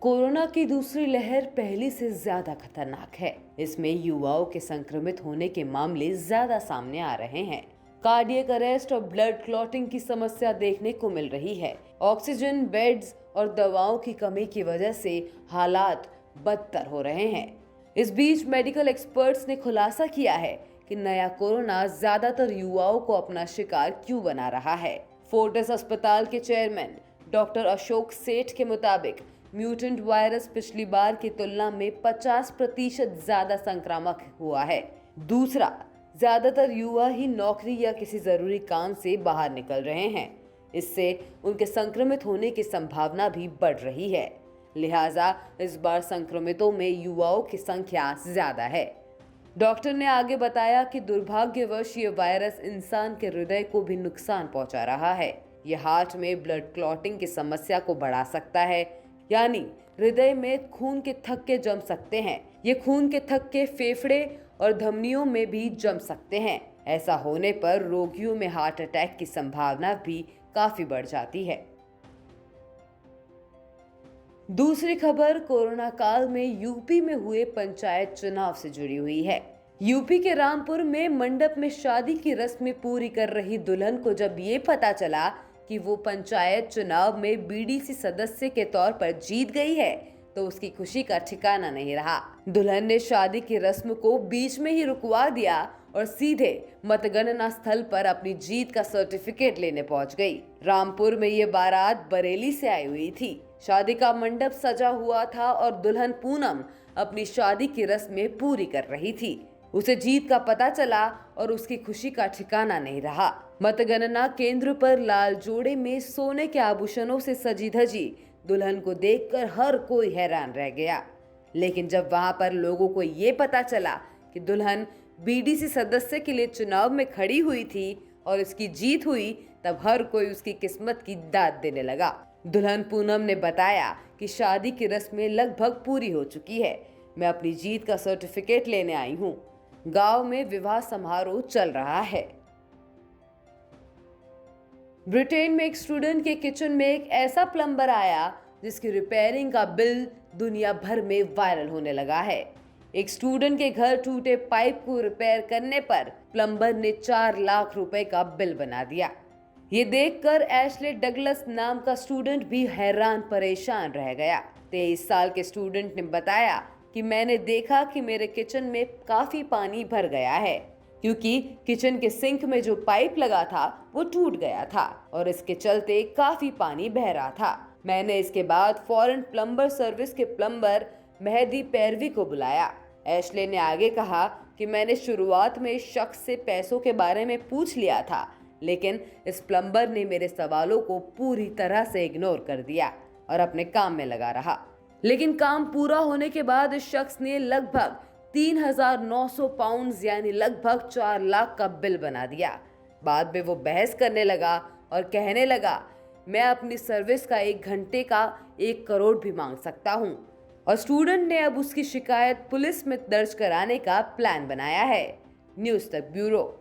Corona की दूसरी लहर पहले से ज्यादा खतरनाक है। इसमें युवाओं के संक्रमित होने के मामले ज्यादा सामने आ रहे हैं। कार्डियक अरेस्ट और ब्लड क्लॉटिंग की समस्या देखने को मिल रही है। ऑक्सीजन, बेड्स और दवाओं की कमी की वजह से हालात बदतर हो रहे हैं। इस बीच मेडिकल एक्सपर्ट्स ने खुलासा किया है कि नया कोरोना ज्यादातर युवाओं को अपना शिकार क्यों बना रहा है। फोर्टिस अस्पताल के चेयरमैन डॉक्टर अशोक सेठ के मुताबिक म्यूटेंट वायरस पिछली बार की तुलना में 50% ज्यादा संक्रामक हुआ है। दूसरा, ज्यादातर युवा ही नौकरी या किसी जरूरी काम से बाहर निकल रहे हैं। इससे उनके संक्रमित होने की संभावना भी बढ़ रही है। लिहाजा इस बार संक्रमितों में युवाओं की संख्या ज्यादा है। डॉक्टर ने आगे बताया कि दुर्भाग्यवश ये वायरस इंसान के हृदय को भी नुकसान पहुंचा रहा है। ये हार्ट में ब्लड क्लॉटिंग की समस्या को बढ़ा सकता है, यानी हृदय में खून के थक्के जम सकते हैं। ये खून के थक्के फेफड़े और धमनियों में भी जम सकते हैं। ऐसा होने पर रोगियों में हार्ट अटैक की संभावना भी काफी बढ़ जाती है। दूसरी खबर कोरोना काल में यूपी में हुए पंचायत चुनाव से जुड़ी हुई है। यूपी के रामपुर में मंडप में शादी की रस्में पूरी कर रही दुल्हन को जब ये पता चला कि वो पंचायत चुनाव में बीडीसी सदस्य के तौर पर जीत गई है, तो उसकी खुशी का ठिकाना नहीं रहा। दुल्हन ने शादी की रस्म को बीच में ही रुकवा दिया और सीधे मतगणना स्थल पर अपनी जीत का सर्टिफिकेट लेने पहुंच गई। रामपुर में ये बारात बरेली से आई हुई थी। शादी का मंडप सजा हुआ था और दुल्हन पूनम अपनी शादी की रस्में पूरी कर रही थी। उसे जीत का पता चला और उसकी खुशी का ठिकाना नहीं रहा। मतगणना केंद्र पर लाल जोड़े में सोने के आभूषणों से सजी धजी दुल्हन को देखकर हर कोई हैरान रह गया। लेकिन जब वहां पर लोगों को ये पता चला कि दुल्हन बीडीसी सदस्य के लिए चुनाव में खड़ी हुई थी और इसकी जीत हुई, तब हर कोई उसकी किस्मत की दाद देने लगा। दुल्हन पूनम ने बताया कि शादी की रस्में लगभग पूरी हो चुकी है। मैं अपनी जीत का सर्टिफिकेट लेने आई हूँ। गांव में विवाह समारोह चल रहा है। ब्रिटेन में एक स्टूडेंट के किचन में एक ऐसा प्लम्बर आया जिसकी रिपेयरिंग का बिल दुनिया भर में वायरल होने लगा है। एक स्टूडेंट के घर टूटे पाइप को रिपेयर करने पर प्लम्बर ने 4 लाख रुपए का बिल बना दिया। ये देखकर एशले डगलस नाम का स्टूडेंट भी हैरान परेशान रह गया। 23 साल के स्टूडेंट ने बताया कि मैंने देखा कि मेरे किचन में काफी पानी भर गया है, क्योंकि किचन के सिंक में जो पाइप लगा था वो टूट गया था और इसके चलते काफी पानी बह रहा था। मैंने इसके बाद फौरन प्लम्बर सर्विस के प्लम्बर मेहदी पैरवी को बुलाया। एशले ने आगे कहा कि मैंने शुरुआत में इस शख्स से पैसों के बारे में पूछ लिया था, लेकिन इस प्लम्बर ने मेरे सवालों को पूरी तरह से इग्नोर कर दिया और अपने काम में लगा रहा। लेकिन काम पूरा होने के बाद इस शख्स ने लगभग 3,900 पाउंड यानी लगभग 4 लाख का बिल बना दिया। बाद में वो बहस करने लगा और कहने लगा, मैं अपनी सर्विस का 1 घंटे का 1 करोड़ भी मांग सकता हूँ। और स्टूडेंट ने अब उसकी शिकायत पुलिस में दर्ज कराने का प्लान बनाया है। न्यूज़ तक ब्यूरो।